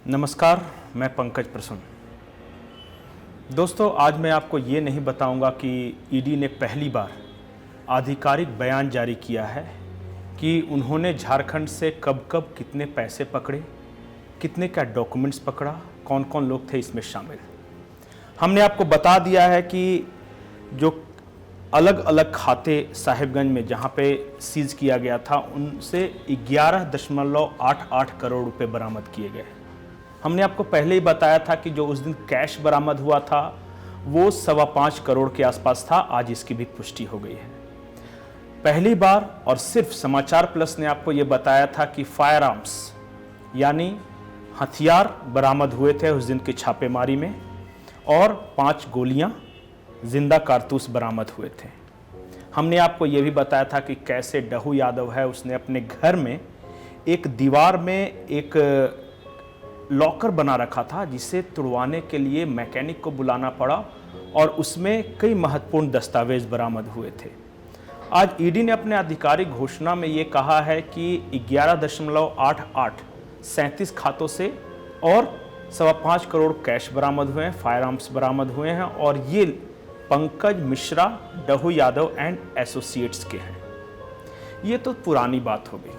नमस्कार, मैं पंकज प्रसन्न। दोस्तों, आज मैं आपको ये नहीं बताऊंगा कि ईडी ने पहली बार आधिकारिक बयान जारी किया है कि उन्होंने झारखंड से कब कब कितने पैसे पकड़े, कितने का डॉक्यूमेंट्स पकड़ा, कौन कौन लोग थे इसमें शामिल। हमने आपको बता दिया है कि जो अलग अलग खाते साहिबगंज में जहां पे सीज किया गया था, उनसे 11.88 करोड़ रुपए बरामद किए गए। हमने आपको पहले ही बताया था कि जो उस दिन कैश बरामद हुआ था वो 5.25 करोड़ के आसपास था। आज इसकी भी पुष्टि हो गई है। पहली बार और सिर्फ समाचार प्लस ने आपको ये बताया था कि फायर आर्म्स यानी हथियार बरामद हुए थे उस दिन की छापेमारी में, और 5 गोलियां जिंदा कारतूस बरामद हुए थे। हमने आपको ये भी बताया था कि कैसे डहू यादव है, उसने अपने घर में एक दीवार में एक लॉकर बना रखा था जिसे तुड़वाने के लिए मैकेनिक को बुलाना पड़ा, और उसमें कई महत्वपूर्ण दस्तावेज बरामद हुए थे। आज ईडी ने अपने आधिकारिक घोषणा में ये कहा है कि 11.88 खातों से और 5.25 करोड़ कैश बरामद हुए हैं, फायर आर्म्स बरामद हुए हैं, और ये पंकज मिश्रा, डहू यादव एंड एसोसिएट्स के हैं। ये तो पुरानी बात हो गई।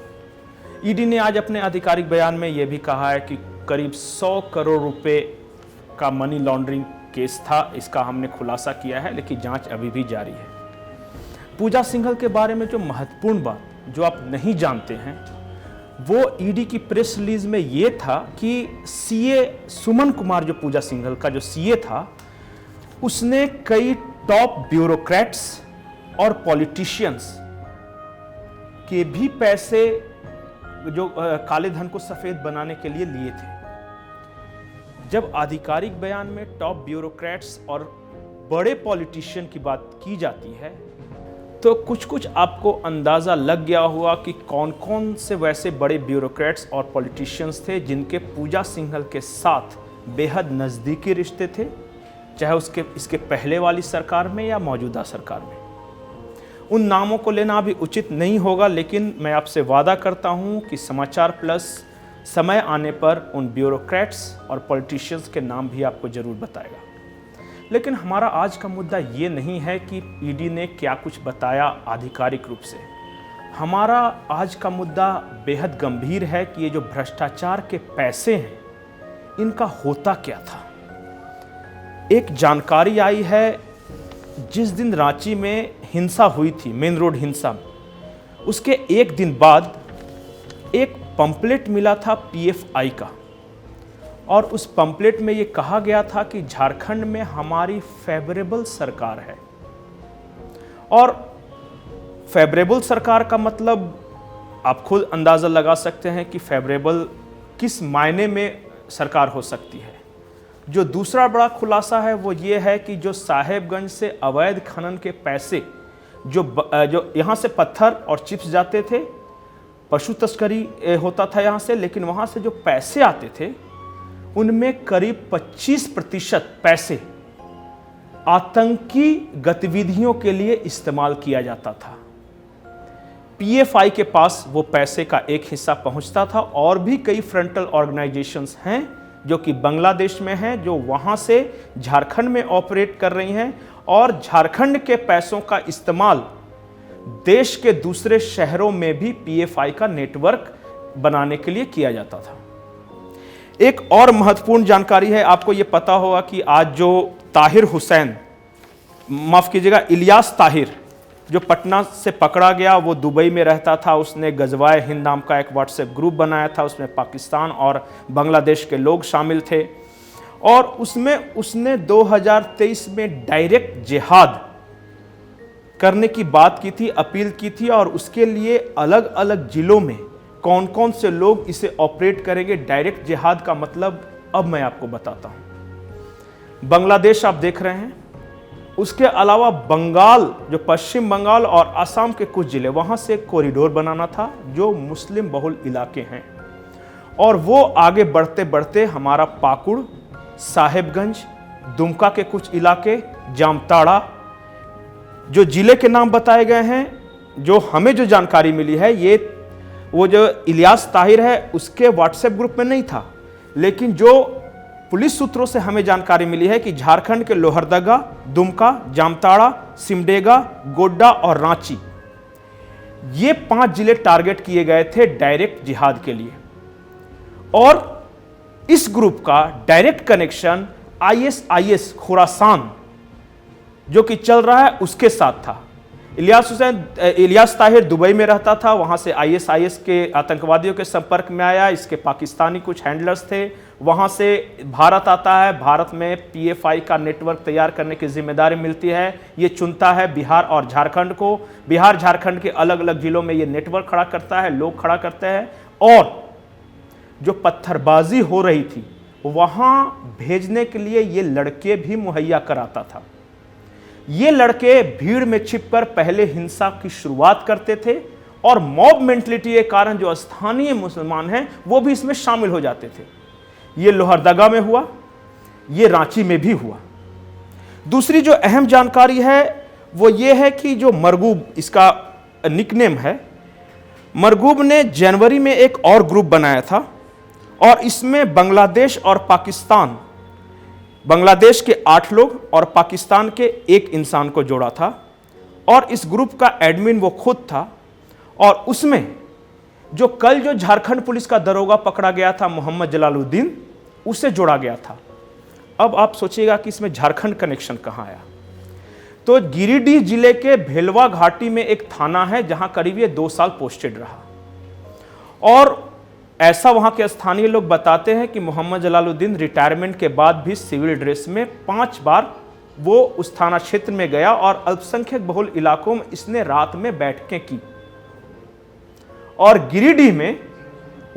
ईडी ने आज अपने आधिकारिक बयान में ये भी कहा है कि करीब 100 करोड़ रुपए का मनी लॉन्ड्रिंग केस था। इसका हमने खुलासा किया है, लेकिन जांच अभी भी जारी है। पूजा सिंघल के बारे में जो महत्वपूर्ण बात जो आप नहीं जानते हैं, वो ईडी की प्रेस रिलीज में ये था कि सीए सुमन कुमार, जो पूजा सिंघल का जो सीए था, उसने कई टॉप ब्यूरोक्रेट्स और पॉलिटिशियंस के भी पैसे जो काले धन को सफेद बनाने के लिए लिए थे। जब आधिकारिक बयान में टॉप ब्यूरोक्रेट्स और बड़े पॉलिटिशियन की बात की जाती है, तो कुछ कुछ आपको अंदाजा लग गया हुआ कि कौन कौन से वैसे बड़े ब्यूरोक्रेट्स और पॉलिटिशियंस थे जिनके पूजा सिंघल के साथ बेहद नज़दीकी रिश्ते थे, चाहे इसके पहले वाली सरकार में या मौजूदा सरकार में। उन नामों को लेना भी उचित नहीं होगा, लेकिन मैं आपसे वादा करता हूं कि समाचार प्लस समय आने पर उन ब्यूरोक्रेट्स और पॉलिटिशियंस के नाम भी आपको जरूर बताएगा। लेकिन हमारा आज का मुद्दा ये नहीं है कि ईडी ने क्या कुछ बताया आधिकारिक रूप से। हमारा आज का मुद्दा बेहद गंभीर है कि ये जो भ्रष्टाचार के पैसे हैं, इनका होता क्या था। एक जानकारी आई है, जिस दिन रांची में हिंसा हुई थी, मेन रोड हिंसा, उसके एक दिन बाद एक पंपलेट मिला था पीएफआई का, और उस पंपलेट में ये कहा गया था कि झारखंड में हमारी फेवरेबल सरकार है। और फेवरेबल सरकार का मतलब आप खुद अंदाजा लगा सकते हैं कि फेवरेबल किस मायने में सरकार हो सकती है। जो दूसरा बड़ा खुलासा है वो ये है कि जो साहेबगंज से अवैध खनन के पैसे जो यहाँ से पत्थर और चिप्स जाते थे, पशु तस्करी होता था यहाँ से, लेकिन वहाँ से जो पैसे आते थे उनमें करीब 25% पैसे आतंकी गतिविधियों के लिए इस्तेमाल किया जाता था। पीएफआई के पास वो पैसे का एक हिस्सा पहुँचता था, और भी कई फ्रंटल ऑर्गेनाइजेशंस हैं जो कि बांग्लादेश में हैं, जो वहाँ से झारखंड में ऑपरेट कर रही हैं, और झारखंड के पैसों का इस्तेमाल देश के दूसरे शहरों में भी पीएफआई का नेटवर्क बनाने के लिए किया जाता था। एक और महत्वपूर्ण जानकारी है, आपको यह पता होगा कि आज जो ताहिर हुसैन, माफ कीजिएगा इलियास ताहिर, जो पटना से पकड़ा गया, वो दुबई में रहता था। उसने गजवाए हिंद नाम का एक व्हाट्सएप ग्रुप बनाया था, उसमें पाकिस्तान और बांग्लादेश के लोग शामिल थे, और उसमें उसने 2023 में डायरेक्ट जिहाद करने की बात की थी, अपील की थी, और उसके लिए अलग अलग जिलों में कौन कौन से लोग इसे ऑपरेट करेंगे। डायरेक्ट जिहाद का मतलब अब मैं आपको बताता हूं। बांग्लादेश आप देख रहे हैं, उसके अलावा बंगाल, जो पश्चिम बंगाल और असम के कुछ जिले, वहां से कॉरिडोर बनाना था जो मुस्लिम बहुल इलाके हैं, और वो आगे बढ़ते बढ़ते हमारा पाकुड़, साहेबगंज, दुमका के कुछ इलाके, जामताड़ा, जो जिले के नाम बताए गए हैं, जो हमें जो जानकारी मिली है, ये वो जो इलियास ताहिर है उसके व्हाट्सएप ग्रुप में नहीं था, लेकिन जो पुलिस सूत्रों से हमें जानकारी मिली है कि झारखंड के लोहरदगा, दुमका, जामताड़ा, सिमडेगा, गोड्डा और रांची, ये 5 जिले टारगेट किए गए थे डायरेक्ट जिहाद के लिए। और इस ग्रुप का डायरेक्ट कनेक्शन ISIS खुरासान जो कि चल रहा है उसके साथ था। इलियास ताहिर दुबई में रहता था, वहां से ISIS के आतंकवादियों के संपर्क में आया। इसके पाकिस्तानी कुछ हैंडलर्स थे, वहां से भारत आता है। भारत में PFI का नेटवर्क तैयार करने की जिम्मेदारी मिलती है। ये चुनता है बिहार और झारखंड को। बिहार झारखंड के अलग अलग जिलों में ये नेटवर्क खड़ा करता है, लोग खड़ा करते हैं। और जो पत्थरबाजी हो रही थी वहां भेजने के लिए ये लड़के भी मुहैया कराता था। ये लड़के भीड़ में छिपकर पहले हिंसा की शुरुआत करते थे और मॉब मेंटलिटी के कारण जो स्थानीय मुसलमान हैं वो भी इसमें शामिल हो जाते थे। ये लोहरदगा में हुआ, ये रांची में भी हुआ। दूसरी जो अहम जानकारी है वो ये है कि जो मरगूब, इसका निकनेम है, मरगूब ने जनवरी में एक और ग्रुप बनाया था और इसमें बांग्लादेश और पाकिस्तान, बांग्लादेश के 8 लोग और पाकिस्तान के 1 इंसान को जोड़ा था। और इस ग्रुप का एडमिन वो खुद था। और उसमें जो कल जो झारखंड पुलिस का दरोगा पकड़ा गया था मोहम्मद जलालुद्दीन, उसे जोड़ा गया था। अब आप सोचिएगा कि इसमें झारखंड कनेक्शन कहां आया। तो गिरिडीह जिले के भेलवा घाटी में एक थाना है जहां करीब ये 2 साल पोस्टेड रहा। और ऐसा वहां के स्थानीय लोग बताते हैं कि मोहम्मद जलालुद्दीन रिटायरमेंट के बाद भी सिविल ड्रेस में 5 बार वो उस थाना क्षेत्र में गया और अल्पसंख्यक बहुल इलाकों में इसने रात में बैठकें की। और गिरिडीह में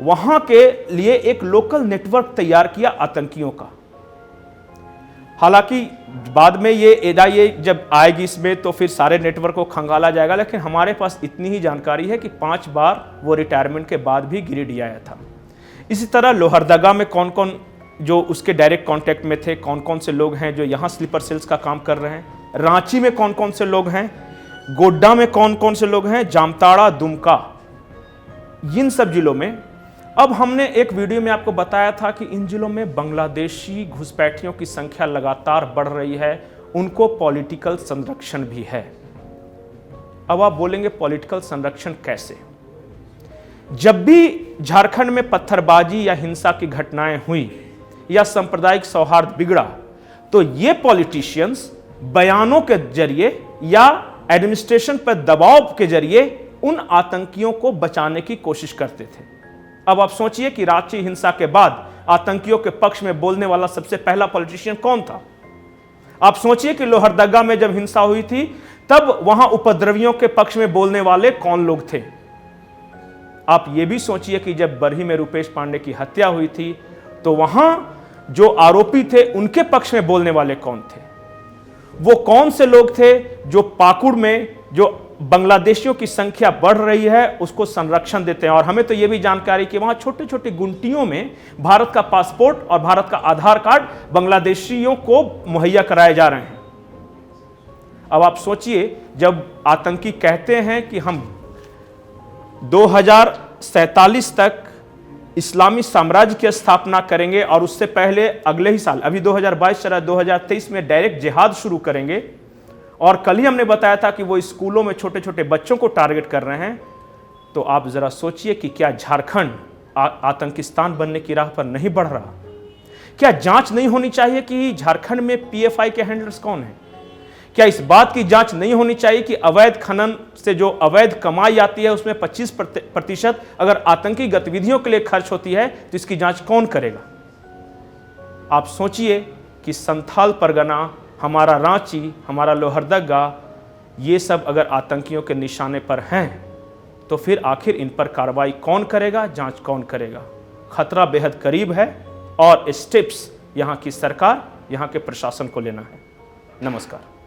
वहां के लिए एक लोकल नेटवर्क तैयार किया आतंकियों का। हालांकि बाद में ये जब आएगी इसमें तो फिर सारे नेटवर्क को खंगाला जाएगा, लेकिन हमारे पास इतनी ही जानकारी है कि 5 बार वो रिटायरमेंट के बाद भी गिरिडीह आया था। इसी तरह लोहरदगा में कौन कौन जो उसके डायरेक्ट कांटेक्ट में थे, कौन कौन से लोग हैं जो यहाँ स्लीपर सेल्स का काम कर रहे हैं, रांची में कौन कौन से लोग हैं, गोड्डा में कौन कौन से लोग हैं, जामताड़ा, दुमका, इन सब जिलों में। अब हमने एक वीडियो में आपको बताया था कि इन जिलों में बांग्लादेशी घुसपैठियों की संख्या लगातार बढ़ रही है, उनको पॉलिटिकल संरक्षण भी है। अब आप बोलेंगे पॉलिटिकल संरक्षण कैसे? जब भी झारखंड में पत्थरबाजी या हिंसा की घटनाएं हुई या सांप्रदायिक सौहार्द बिगड़ा, तो ये पॉलिटिशियंस बयानों के जरिए या एडमिनिस्ट्रेशन पर दबाव के जरिए उन आतंकियों को बचाने की कोशिश करते थे। अब आप सोचिए कि रांची हिंसा के बाद आतंकियों के पक्ष में बोलने वाला सबसे पहला पॉलिटिशियन कौन था? आप सोचिए कि लोहरदगा में जब हिंसा हुई थी तब वहां उपद्रवियों के पक्ष में बोलने वाले कौन लोग थे? आप यह भी सोचिए कि जब बरही में रुपेश पांडे की हत्या हुई थी तो वहां जो आरोपी थे उनके पक्ष में बोलने वाले कौन थे? वो कौन से लोग थे जो पाकुड़ में जो बांग्लादेशियों की संख्या बढ़ रही है उसको संरक्षण देते हैं? और हमें तो यह भी जानकारी कि वहां छोटे छोटे गुंटियों में भारत का पासपोर्ट और भारत का आधार कार्ड बांग्लादेशियों को मुहैया कराए जा रहे हैं। अब आप सोचिए, जब आतंकी कहते हैं कि हम 2047 तक इस्लामी साम्राज्य की स्थापना करेंगे और उससे पहले अगले ही साल, अभी 2022 चला, 2023 में डायरेक्ट जिहाद शुरू करेंगे, और कल ही हमने बताया था कि वो स्कूलों में छोटे छोटे बच्चों को टारगेट कर रहे हैं, तो आप जरा सोचिए कि क्या झारखंड आतंकिस्तान बनने की राह पर नहीं बढ़ रहा? क्या जांच नहीं होनी चाहिए कि झारखंड में PFI के हैंडलर्स कौन हैं? क्या इस बात की जांच नहीं होनी चाहिए कि अवैध खनन से जो अवैध कमाई आती है उसमें 25% अगर आतंकी गतिविधियों के लिए खर्च होती है तो इसकी जांच कौन करेगा? आप सोचिए कि संथाल परगना, हमारा रांची, हमारा लोहरदगा, ये सब अगर आतंकियों के निशाने पर हैं तो फिर आखिर इन पर कार्रवाई कौन करेगा, जांच कौन करेगा? खतरा बेहद करीब है और स्टेप्स यहाँ की सरकार, यहाँ के प्रशासन को लेना है। नमस्कार।